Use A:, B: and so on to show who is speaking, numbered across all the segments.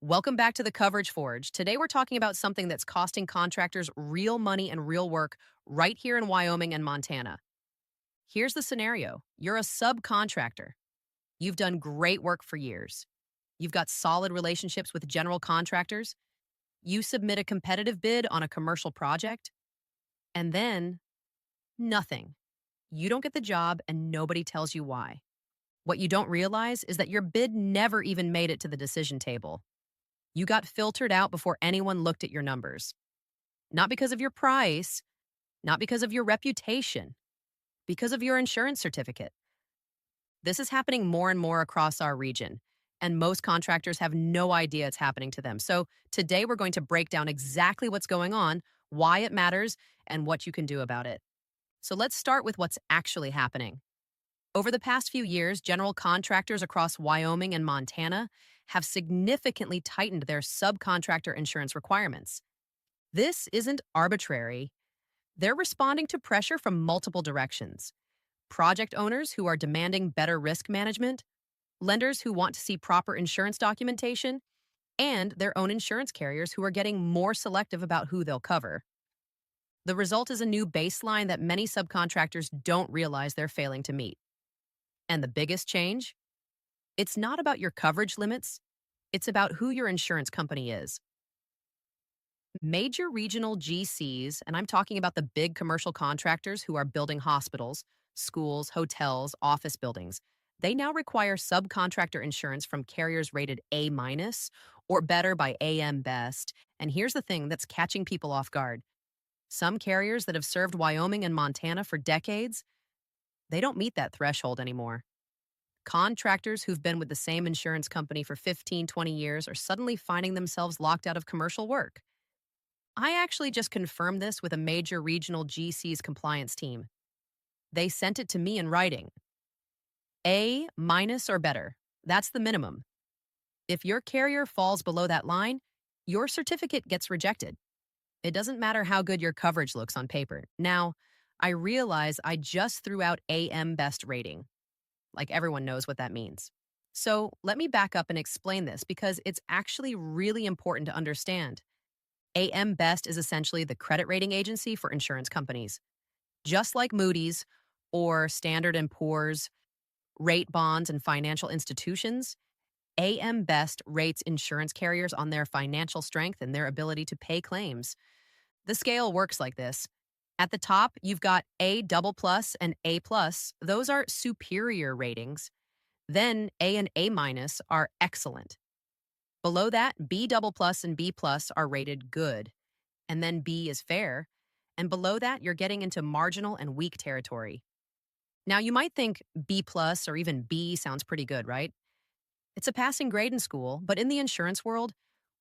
A: Welcome back to the Coverage Forge. Today we're talking about something that's costing contractors real money and real work right here in Wyoming and Montana. Here's the scenario. You're a subcontractor. You've done great work for years. You've got solid relationships with general contractors. You submit a competitive bid on a commercial project, and then nothing. You don't get the job and nobody tells you why. What you don't realize is that your bid never even made it to the decision table. You got filtered out before anyone looked at your numbers. Not because of your price, not because of your reputation, because of your insurance certificate. This is happening more and more across our region, and most contractors have no idea it's happening to them. So today we're going to break down exactly what's going on, why it matters, and what you can do about it. So let's start with what's actually happening. Over the past few years, general contractors across Wyoming and Montana have significantly tightened their subcontractor insurance requirements. This isn't arbitrary. They're responding to pressure from multiple directions. Project owners who are demanding better risk management, lenders who want to see proper insurance documentation, and their own insurance carriers who are getting more selective about who they'll cover. The result is a new baseline that many subcontractors don't realize they're failing to meet. And the biggest change? It's not about your coverage limits, it's about who your insurance company is. Major regional GCs, and I'm talking about the big commercial contractors who are building hospitals, schools, hotels, office buildings, they now require subcontractor insurance from carriers rated A minus or better by AM Best. And here's the thing that's catching people off guard. Some carriers that have served Wyoming and Montana for decades, they don't meet that threshold anymore. Contractors who've been with the same insurance company for 15, 20 years are suddenly finding themselves locked out of commercial work. I actually just confirmed this with a major regional GC's compliance team. They sent it to me in writing. A minus or better. That's the minimum. If your carrier falls below that line, your certificate gets rejected. It doesn't matter how good your coverage looks on paper. Now, I realize I just threw out AM Best rating. Like everyone knows what that means. So let me back up and explain this because it's actually really important to understand. AM Best is essentially the credit rating agency for insurance companies. Just like Moody's or Standard& and Poor's rate bonds and financial institutions, AM Best rates insurance carriers on their financial strength and their ability to pay claims. The scale works like this. At the top, you've got A double plus and A plus. Those are superior ratings. Then A and A minus are excellent. Below that, B double plus and B plus are rated good. And then B is fair. And below that, you're getting into marginal and weak territory. Now, you might think B plus or even B sounds pretty good, right? It's a passing grade in school, but in the insurance world,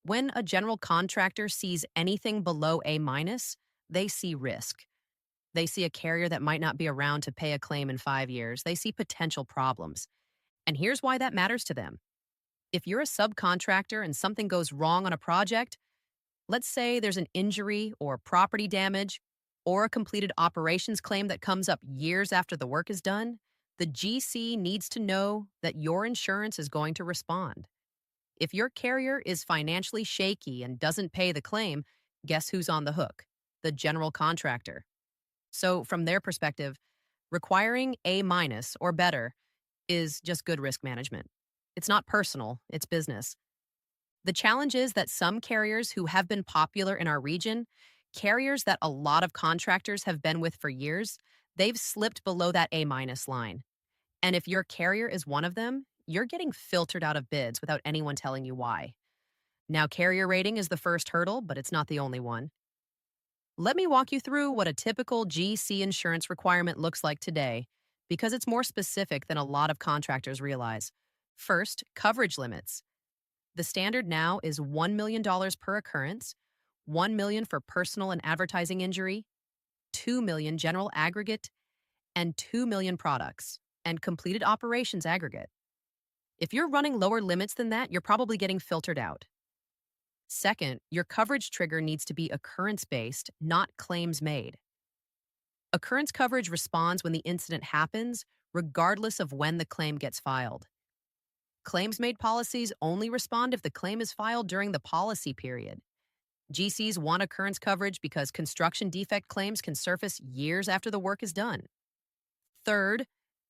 A: when a general contractor sees anything below A minus, they see risk. They see a carrier that might not be around to pay a claim in 5 years. They see potential problems. And here's why that matters to them. If you're a subcontractor and something goes wrong on a project, let's say there's an injury or property damage or a completed operations claim that comes up years after the work is done, the GC needs to know that your insurance is going to respond. If your carrier is financially shaky and doesn't pay the claim, guess who's on the hook? The general contractor. So from their perspective, requiring A minus or better is just good risk management. It's not personal, it's business. The challenge is that some carriers who have been popular in our region, carriers that a lot of contractors have been with for years, they've slipped below that A minus line. And if your carrier is one of them, you're getting filtered out of bids without anyone telling you why. Now, carrier rating is the first hurdle, but it's not the only one. Let me walk you through what a typical GC insurance requirement looks like today, because it's more specific than a lot of contractors realize. First, coverage limits. The standard now is $1 million per occurrence, $1 million for personal and advertising injury, $2 million general aggregate, and $2 million products and completed operations aggregate. If you're running lower limits than that, you're probably getting filtered out. Second, your coverage trigger needs to be occurrence-based, not claims-made. Occurrence coverage responds when the incident happens, regardless of when the claim gets filed. Claims-made policies only respond if the claim is filed during the policy period. GCs want occurrence coverage because construction defect claims can surface years after the work is done. Third,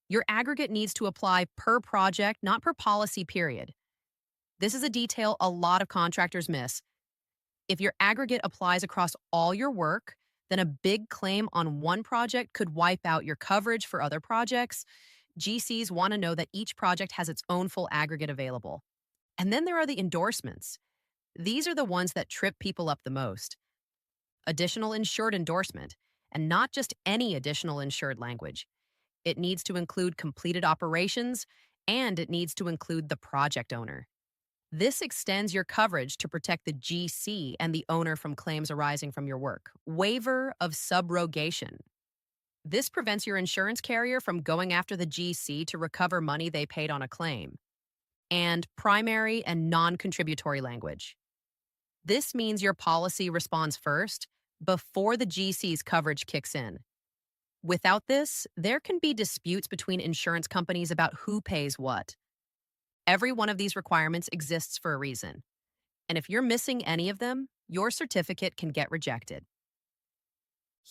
A: your aggregate needs to apply per project, not per policy period. This is a detail a lot of contractors miss. If your aggregate applies across all your work, then a big claim on one project could wipe out your coverage for other projects. GCs want to know that each project has its own full aggregate available. And then there are the endorsements. These are the ones that trip people up the most. Additional insured endorsement, and not just any additional insured language. It needs to include completed operations, and it needs to include the project owner. This extends your coverage to protect the GC and the owner from claims arising from your work. Waiver of subrogation. This prevents your insurance carrier from going after the GC to recover money they paid on a claim. And primary and non-contributory language. This means your policy responds first before the GC's coverage kicks in. Without this, there can be disputes between insurance companies about who pays what. Every one of these requirements exists for a reason. And if you're missing any of them, your certificate can get rejected.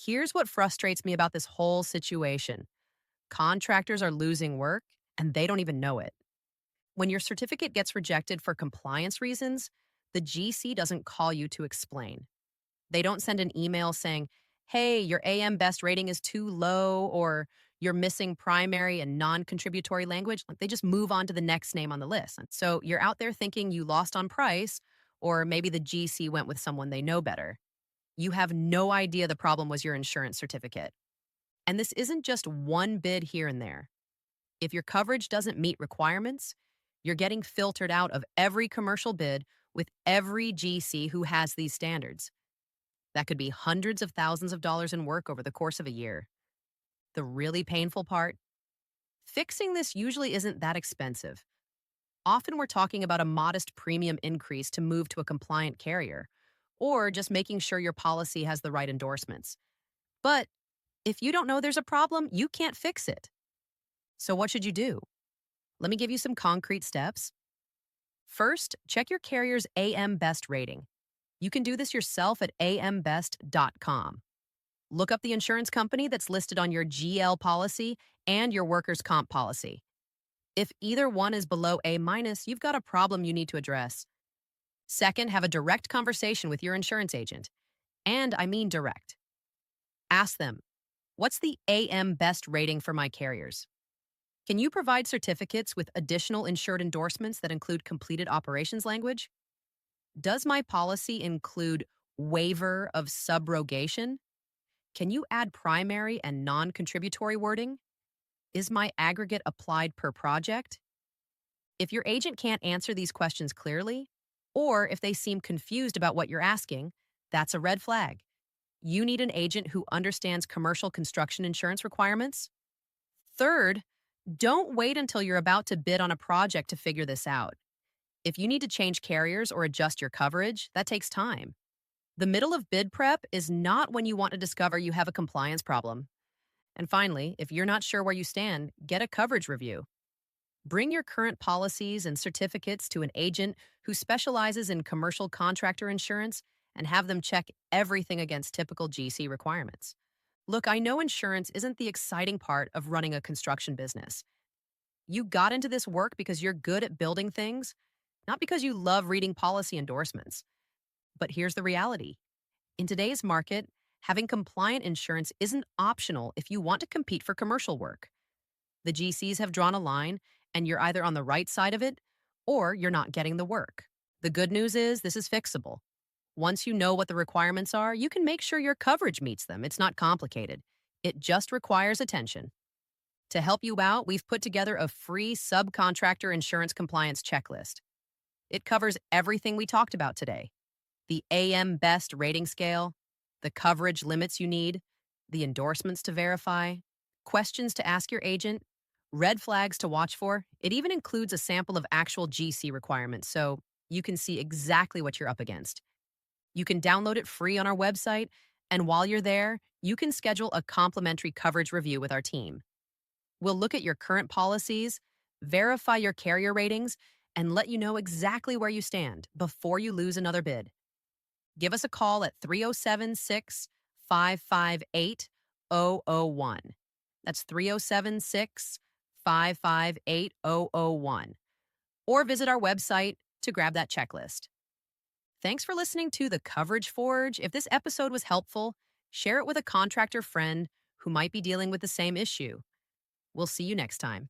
A: Here's what frustrates me about this whole situation. Contractors are losing work, and they don't even know it. When your certificate gets rejected for compliance reasons, the GC doesn't call you to explain. They don't send an email saying, hey, your AM best rating is too low, or you're missing primary and non-contributory language. Like, they just move on to the next name on the list. And so you're out there thinking you lost on price, or maybe the GC went with someone they know better. You have no idea the problem was your insurance certificate. And this isn't just one bid here and there. If your coverage doesn't meet requirements, you're getting filtered out of every commercial bid with every GC who has these standards. That could be hundreds of thousands of dollars in work over the course of a year. The really painful part? Fixing this usually isn't that expensive. Often we're talking about a modest premium increase to move to a compliant carrier, or just making sure your policy has the right endorsements. But if you don't know there's a problem, you can't fix it. So what should you do? Let me give you some concrete steps. First, check your carrier's AM Best rating. You can do this yourself at ambest.com. Look up the insurance company that's listed on your GL policy and your workers' comp policy. If either one is below A-, you've got a problem you need to address. Second, have a direct conversation with your insurance agent. And I mean direct. Ask them, what's the AM Best rating for my carriers? Can you provide certificates with additional insured endorsements that include completed operations language? Does my policy include waiver of subrogation? Can you add primary and non-contributory wording? Is my aggregate applied per project? If your agent can't answer these questions clearly, or if they seem confused about what you're asking, that's a red flag. You need an agent who understands commercial construction insurance requirements. Third, don't wait until you're about to bid on a project to figure this out. If you need to change carriers or adjust your coverage, that takes time. The middle of bid prep is not when you want to discover you have a compliance problem. And finally, if you're not sure where you stand, get a coverage review. Bring your current policies and certificates to an agent who specializes in commercial contractor insurance and have them check everything against typical GC requirements. Look, I know insurance isn't the exciting part of running a construction business. You got into this work because you're good at building things, not because you love reading policy endorsements. But here's the reality. In today's market, having compliant insurance isn't optional if you want to compete for commercial work. The GCs have drawn a line, and you're either on the right side of it, or you're not getting the work. The good news is this is fixable. Once you know what the requirements are, you can make sure your coverage meets them. It's not complicated. It just requires attention. To help you out, we've put together a free subcontractor insurance compliance checklist. It covers everything we talked about today. The AM Best rating scale, the coverage limits you need, the endorsements to verify, questions to ask your agent, red flags to watch for. It even includes a sample of actual GC requirements, so you can see exactly what you're up against. You can download it free on our website, and while you're there, you can schedule a complimentary coverage review with our team. We'll look at your current policies, verify your carrier ratings, and let you know exactly where you stand before you lose another bid. Give us a call at 307 558 0001. That's 307 558 0001. Or visit our website to grab that checklist. Thanks for listening to The Coverage Forge. If this episode was helpful, share it with a contractor friend who might be dealing with the same issue. We'll see you next time.